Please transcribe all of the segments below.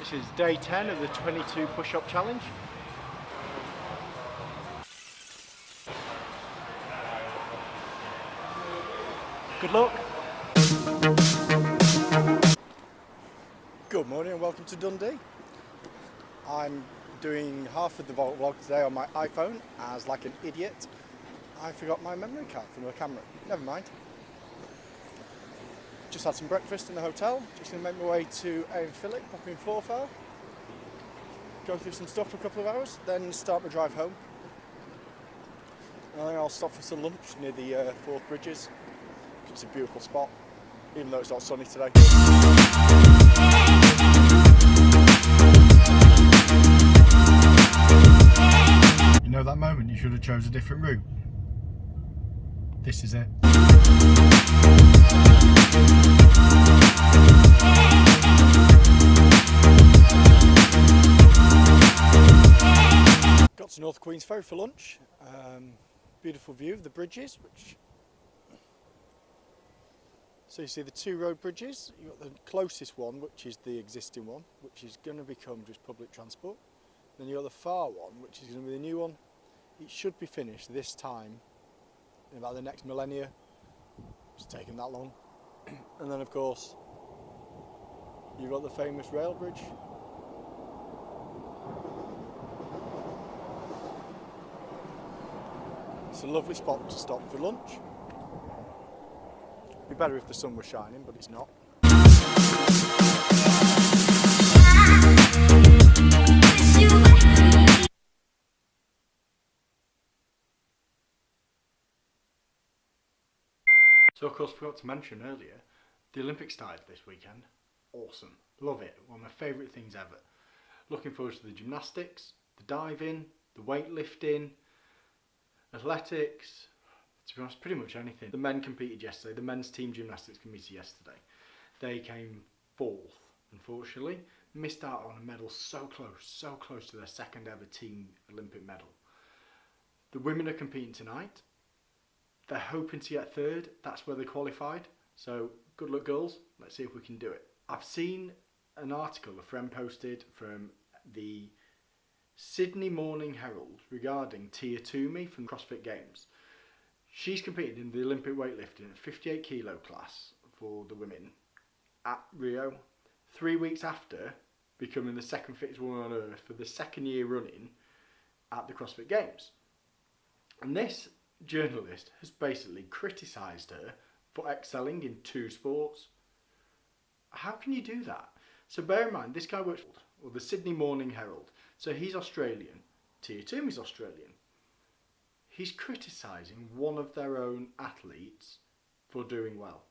This is day 10 of the 22 push-up challenge. Good luck. Good morning and welcome to Dundee. I'm doing half of the vlog today on my iPhone as, like an idiot, I forgot my memory card from the camera. Never mind. Just had some breakfast in the hotel. Just going to make my way to Philip, up in Firth, go through some stuff for a couple of hours, then start my drive home. And then I'll stop for some lunch near the Firth bridges. It's a beautiful spot, even though it's not sunny today. You know that moment you should have chose a different route? This is it. Got to North Queens Ferry for lunch. Beautiful view of the bridges, so you see the two road bridges. You've got the closest one, which is the existing one, which is going to become just public transport. Then you've got the far one, which is going to be the new one. It should be finished this time in about the next millennia. It's taken that long. And then of course you've got the famous rail bridge. It's a lovely spot to stop for lunch. It'd be better if the sun was shining, but it's not. So of course, forgot to mention earlier, the Olympics started this weekend. Awesome. Love it. One of my favourite things ever. Looking forward to the gymnastics, the diving, the weightlifting, athletics, to be honest, pretty much anything. The men competed yesterday. The men's team gymnastics competed yesterday. They came fourth, unfortunately. Missed out on a medal so close to their second ever team Olympic medal. The women are competing tonight. They're hoping to get third. That's where they qualified. So good luck, girls. Let's see if we can do it. I've seen an article a friend posted from the Sydney Morning Herald regarding Toomey from Crossfit Games. She's competed in the Olympic weightlifting at 58 kilo class for the women at Rio, 3 weeks after becoming the second fittest woman on earth for the second year running at the CrossFit Games. And this journalist has basically criticised her for excelling in two sports. How can you do that? So bear in mind, this guy works for the Sydney Morning Herald. So he's Australian. Toomey's Australian. He's criticising one of their own athletes for doing well.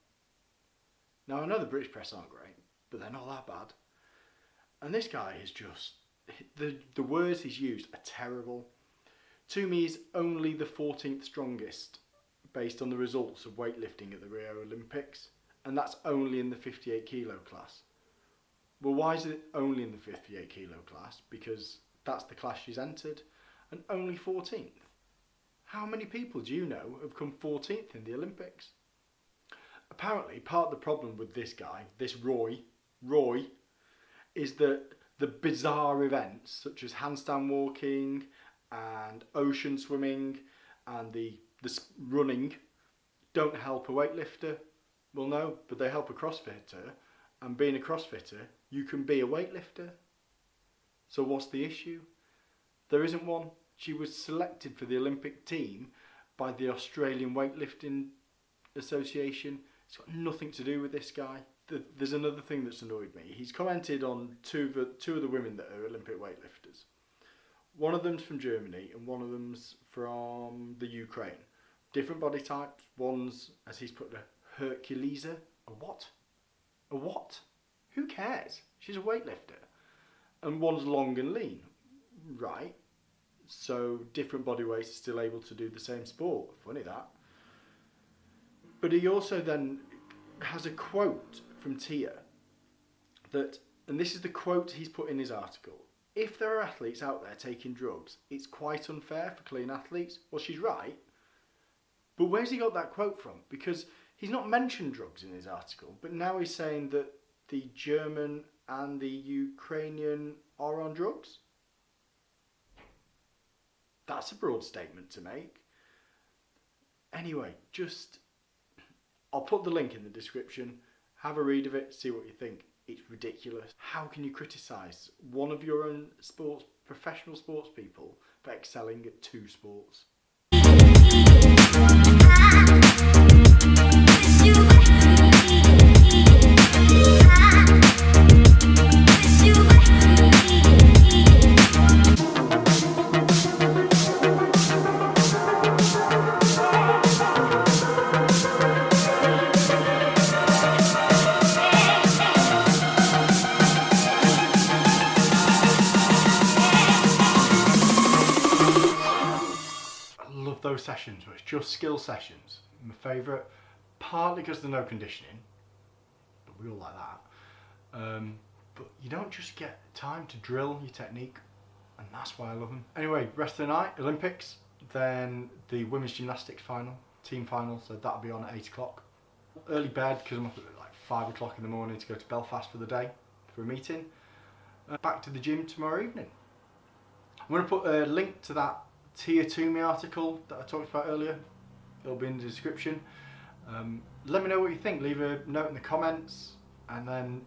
Now I know the British press aren't great, but they're not that bad. And this guy is just, the words he's used are terrible. Toomey is only the 14th strongest based on the results of weightlifting at the Rio Olympics, and that's only in the 58 kilo class. Well, why is it only in the 58 kilo class? Because that's the class she's entered, and only 14th. How many people do you know have come 14th in the Olympics? Apparently, part of the problem with this guy, this Roy, is that the bizarre events such as handstand walking and ocean swimming and the running don't help a weightlifter. Well, no, but they help a CrossFitter, and being a CrossFitter, you can be a weightlifter. So what's the issue? There isn't one. She was selected for the Olympic team by the Australian Weightlifting Association. It's got nothing to do with this guy. There's another thing that's annoyed me. He's commented on two of the women that are Olympic weightlifters. One of them's from Germany and one of them's from the Ukraine. Different body types. One's, as he's put, a Herculesa. A what? A what? Who cares? She's a weightlifter. And one's long and lean. Right. So different body weights are still able to do the same sport. Funny that. But he also then has a quote from Tia that, and this is the quote he's put in his article: if there are athletes out there taking drugs, it's quite unfair for clean athletes. Well, she's right. But where's he got that quote from? Because he's not mentioned drugs in his article, but now he's saying that the German and the Ukrainian are on drugs? That's a broad statement to make. Anyway, I'll put the link in the description. Have a read of it, see what you think. It's ridiculous. How can you criticise one of your own professional sports people for excelling at two sports? Those sessions where it's just skill sessions, my favourite, partly because there's no conditioning, but we all like that, but you don't just get time to drill your technique, and that's why I love them. Anyway, rest of the night, Olympics, then the women's gymnastics final, team final, so that'll be on at 8 o'clock. Early bed because I'm up at like 5 o'clock in the morning to go to Belfast for the day for a meeting. Back to the gym tomorrow evening. I'm going to put a link to that Toomey article that I talked about earlier. It'll be in the description. Let me know what you think. Leave a note in the comments, and then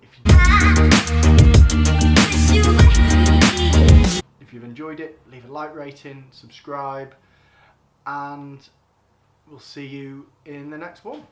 if you've enjoyed it, leave a like rating, subscribe, and we'll see you in the next one.